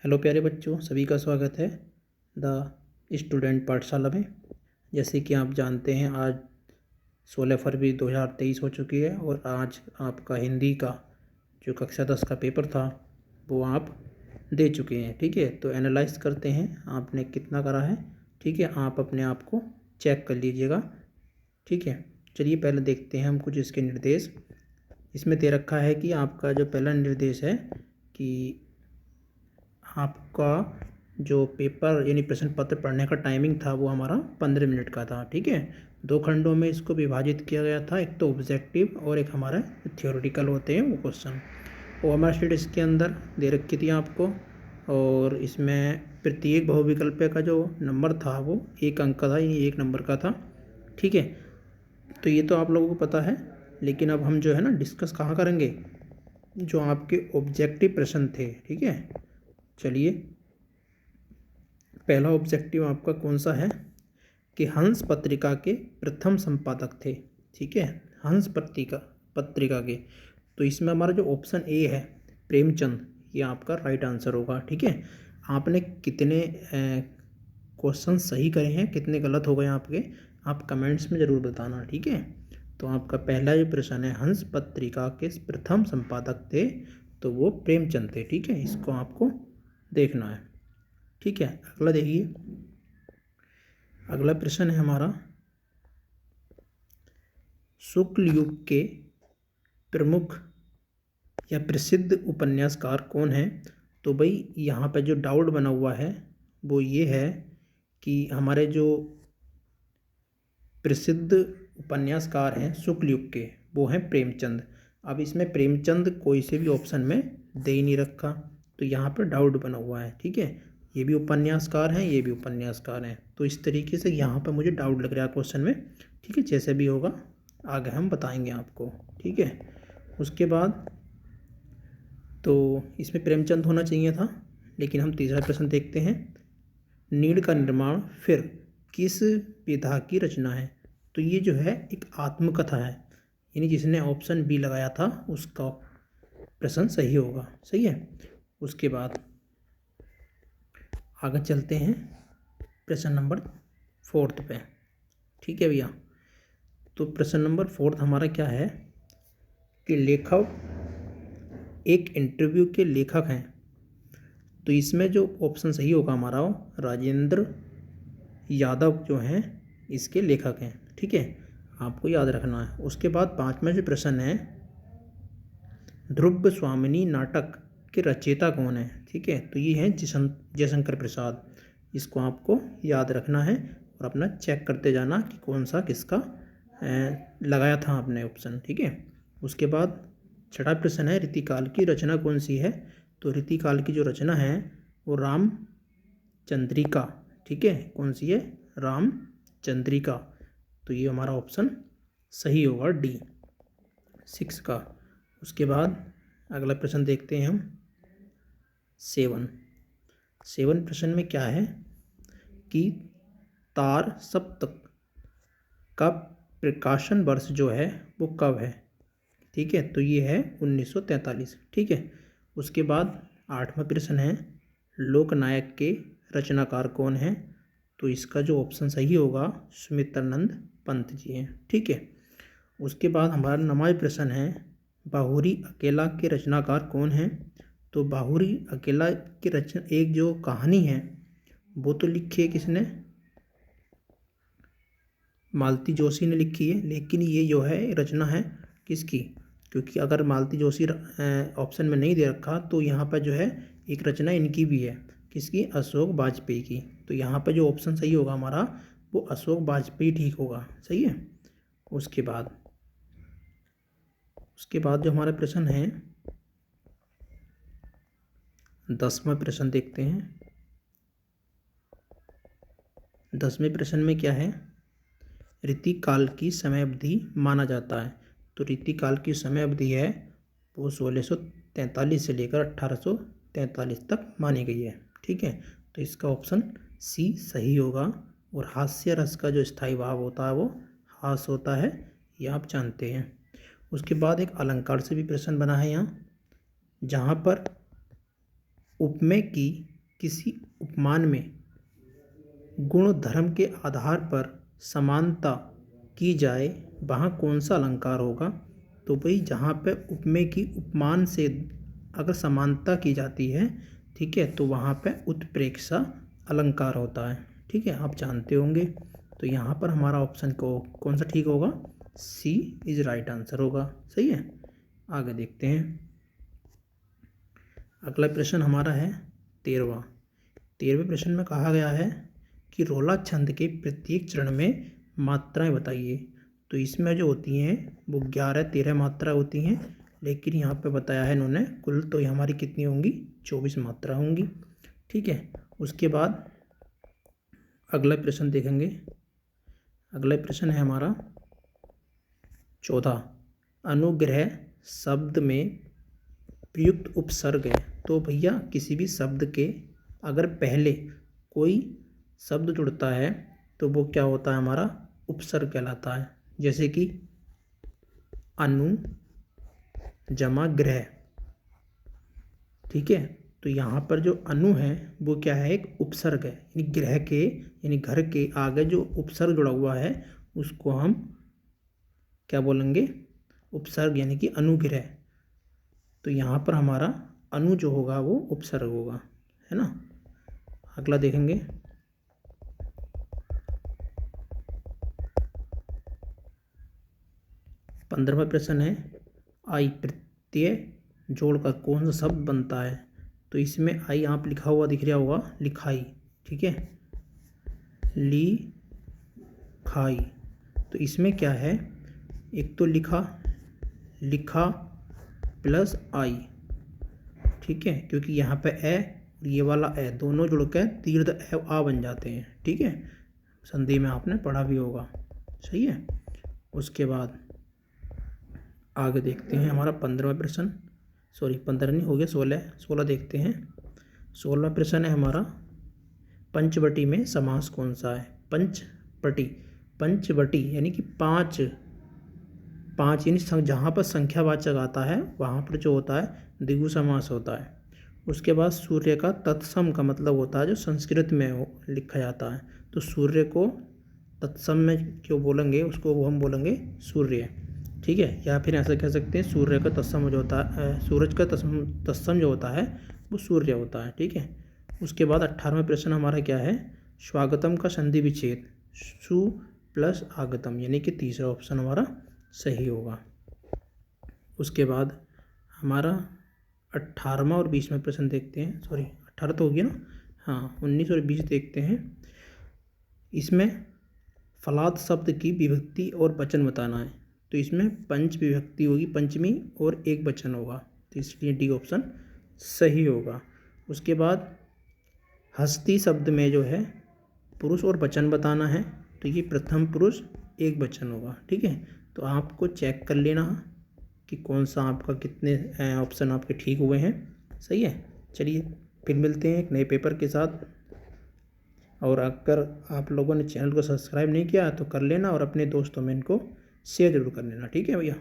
Hello प्यारे बच्चों, सभी का स्वागत है द स्टूडेंट पाठशाला में। जैसे कि आप जानते हैं, आज 16 फरवरी 2023 हो चुकी है और आज आपका हिंदी का जो कक्षा 10 का पेपर था वो आप दे चुके हैं। ठीक है, तो एनालाइज करते हैं आपने कितना करा है। ठीक है, आप अपने आप को चेक कर लीजिएगा। ठीक है, चलिए पहले देखते हैं हम कुछ इसके निर्देश। इसमें दे रखा है कि आपका जो पहला निर्देश है कि आपका जो पेपर यानी प्रश्न पत्र पढ़ने का टाइमिंग था वो हमारा 15 मिनट का था। ठीक है, 2 खंडों में इसको विभाजित किया गया था, एक तो ऑब्जेक्टिव और एक हमारा थ्योरेटिकल होते हैं वो क्वेश्चन। वो हमारा शीट इसके अंदर दे रखी थी आपको, और इसमें प्रत्येक बहुविकल्प का जो नंबर था वो 1 अंक का था, यानी 1 नंबर का था। ठीक है, तो ये तो आप लोगों को पता है, लेकिन अब हम जो है ना डिस्कस कहाँ करेंगे, जो आपके ऑब्जेक्टिव प्रश्न थे। ठीक है, चलिए पहला ऑब्जेक्टिव आपका कौन सा है कि हंस पत्रिका के प्रथम संपादक थे। ठीक है, हंस पत्रिका के, तो इसमें हमारा जो ऑप्शन ए है प्रेमचंद, ये आपका राइट आंसर होगा। ठीक है, आपने कितने क्वेश्चन सही करे हैं, कितने गलत हो गए आपके, आप कमेंट्स में ज़रूर बताना। ठीक है, तो आपका पहला जो प्रश्न है हंस पत्रिका के प्रथम संपादक थे, तो वो प्रेमचंद थे। ठीक है, इसको आपको देखना है। ठीक है, अगला देखिए, अगला प्रश्न है हमारा शुक्ल युग के प्रमुख या प्रसिद्ध उपन्यासकार कौन है। तो भाई यहाँ पे जो डाउट बना हुआ है वो ये है कि हमारे जो प्रसिद्ध उपन्यासकार हैं शुक्ल युग के वो हैं प्रेमचंद। अब इसमें प्रेमचंद कोई से भी ऑप्शन में दे ही नहीं रखा, तो यहाँ पर डाउट बना हुआ है। ठीक है, ये भी उपन्यासकार हैं, ये भी उपन्यासकार हैं, तो इस तरीके से यहाँ पर मुझे डाउट लग रहा है क्वेश्चन में। ठीक है, जैसे भी होगा आगे हम बताएंगे आपको। ठीक है, उसके बाद तो इसमें प्रेमचंद होना चाहिए था, लेकिन हम तीसरा प्रश्न देखते हैं। नीड़ का निर्माण फिर किस विधा की रचना है। तो ये जो है एक आत्मकथा है, यानी जिसने ऑप्शन बी लगाया था उसका प्रश्न सही होगा। सही है, उसके बाद आगे चलते हैं प्रश्न नंबर 4 पे। ठीक है भैया, तो प्रश्न नंबर 4 हमारा क्या है कि लेखक एक इंटरव्यू के लेखक हैं। तो इसमें जो ऑप्शन सही होगा हमारा राजेंद्र यादव जो हैं इसके लेखक हैं। ठीक है, आपको याद रखना है। उसके बाद 5वां जो प्रश्न है ध्रुव स्वामिनी नाटक के रचयिता कौन है। ठीक है, तो ये हैं जयशंकर प्रसाद। इसको आपको याद रखना है और अपना चेक करते जाना कि कौन सा किसका लगाया था आपने ऑप्शन। ठीक है, उसके बाद 6वां प्रश्न है रीतिकाल की रचना कौन सी है। तो रीतिकाल की जो रचना है वो रामचंद्रिका। ठीक है, कौन सी है, रामचंद्रिका। तो ये हमारा ऑप्शन सही होगा डी 6 का। उसके बाद अगला प्रश्न देखते हैं हम 7 प्रश्न में क्या है कि तार सप्तक का प्रकाशन वर्ष जो है वो कब है। ठीक है, तो ये है 1943। ठीक है, उसके बाद 8वां प्रश्न है लोकनायक के रचनाकार कौन है। तो इसका जो ऑप्शन सही होगा सुमित्रानंद पंत जी हैं। ठीक है, उसके बाद हमारा 9वां प्रश्न है बाहुरी अकेला के रचनाकार कौन है। तो बाहुरी अकेला की रचना एक जो कहानी है वो तो लिखी है किसने, मालती जोशी ने लिखी है, लेकिन ये जो है रचना है किसकी, क्योंकि अगर मालती जोशी ऑप्शन में नहीं दे रखा तो यहाँ पर जो है एक रचना इनकी भी है, किसकी, अशोक वाजपेयी की। तो यहाँ पर जो ऑप्शन सही होगा हमारा वो अशोक वाजपेयी ठीक होगा। सही है, उसके बाद जो हमारा प्रश्न है 10वां प्रश्न देखते हैं। 10वें प्रश्न में क्या है रीतिकाल की समय अवधि माना जाता है। तो रीतिकाल की समय अवधि है वो 1643 से लेकर 1843 तक मानी गई है। ठीक है, तो इसका ऑप्शन सी सही होगा। और हास्य रस का जो स्थायी भाव होता है वो हास होता है, ये आप जानते हैं। उसके बाद एक अलंकार से भी प्रश्न बना है यहाँ, जहाँ पर उपमेय की किसी उपमान में गुण धर्म के आधार पर समानता की जाए वहाँ कौन सा अलंकार होगा? तो भाई जहाँ पे उपमेय की उपमान से अगर समानता की जाती है, ठीक है, तो वहाँ पे उत्प्रेक्षा अलंकार होता है। ठीक है, आप जानते होंगे। तो यहाँ पर हमारा ऑप्शन को कौन सा ठीक होगा? सी इज राइट आंसर होगा। सही है, आगे देखते हैं। अगला प्रश्न हमारा है 13वें प्रश्न में कहा गया है कि रोला छंद के प्रत्येक चरण में मात्राएं बताइए। तो इसमें जो होती हैं वो 11-13 मात्रा होती हैं, लेकिन यहाँ पे बताया है इन्होंने कुल, तो ये हमारी कितनी होंगी? 24 मात्रा होंगी। ठीक है, उसके बाद अगला प्रश्न देखेंगे। अगला प्रश्न है हमारा 14। अनुग्रह शब्द में प्रयुक्त उपसर्ग है। तो भैया किसी भी शब्द के अगर पहले कोई शब्द जुड़ता है तो वो क्या होता है? हमारा उपसर्ग कहलाता है। जैसे कि अनु जमा ग्रह। ठीक है, तो यहाँ पर जो अनु है वो क्या है? एक उपसर्ग है, यानी ग्रह के यानी घर के आगे जो उपसर्ग जुड़ा हुआ है उसको हम क्या बोलेंगे? उपसर्ग, यानी कि अनुग्रह। तो यहाँ पर हमारा अनु जो होगा वो उपसर्ग होगा, है ना। अगला देखेंगे। 15वां प्रश्न है आई प्रत्यय जोड़कर कौन सा शब्द बनता है? तो इसमें आई आप लिखा हुआ दिख रहा होगा, लिखाई। ठीक है, ली खाई। तो इसमें क्या है? एक तो लिखा प्लस आई। ठीक है, क्योंकि यहाँ पे ए और ये वाला ए दोनों जुड़कर दीर्घ ए आ बन जाते हैं। ठीक है, संधि में आपने पढ़ा भी होगा। सही है, उसके बाद आगे देखते हैं हमारा 15वां प्रश्न। 15 नहीं हो गया, 16 देखते हैं। 16वां प्रश्न है हमारा पंचवटी में समास कौन सा है? पंचवटी यानी कि पाँच यानी जहाँ पर संख्यावाचक आता है वहाँ पर जो होता है द्विगु समास होता है। उसके बाद सूर्य का तत्सम का मतलब होता है जो संस्कृत में लिखा जाता है। तो सूर्य को तत्सम में क्यों बोलेंगे? उसको वो हम बोलेंगे सूर्य। ठीक है, या फिर ऐसा कह सकते हैं सूर्य का तत्सम जो होता है, सूरज का तत्सम जो होता है वो सूर्य होता है। ठीक है, उसके बाद 18वां प्रश्न हमारा क्या है? स्वागतम का संधि विच्छेद सु प्लस आगतम, यानी कि तीसरा ऑप्शन हमारा सही होगा। उसके बाद हमारा 18वां और 20वां प्रश्न देखते हैं। 18 तो हो गया ना, हाँ, 19 और 20 देखते हैं। इसमें फलाद शब्द की विभक्ति और वचन बताना है। तो इसमें पंच विभक्ति होगी, पंचमी, और एक वचन होगा, तो इसलिए डी ऑप्शन सही होगा। उसके बाद हस्ती शब्द में जो है पुरुष और वचन बताना है, तो ये प्रथम पुरुष एक वचन होगा। ठीक है, तो आपको चेक कर लेना कि कौन सा आपका कितने ऑप्शन आपके ठीक हुए हैं। सही है, चलिए फिर मिलते हैं एक नए पेपर के साथ। और अगर आप लोगों ने चैनल को सब्सक्राइब नहीं किया तो कर लेना, और अपने दोस्तों में इनको शेयर जरूर कर लेना। ठीक है भैया।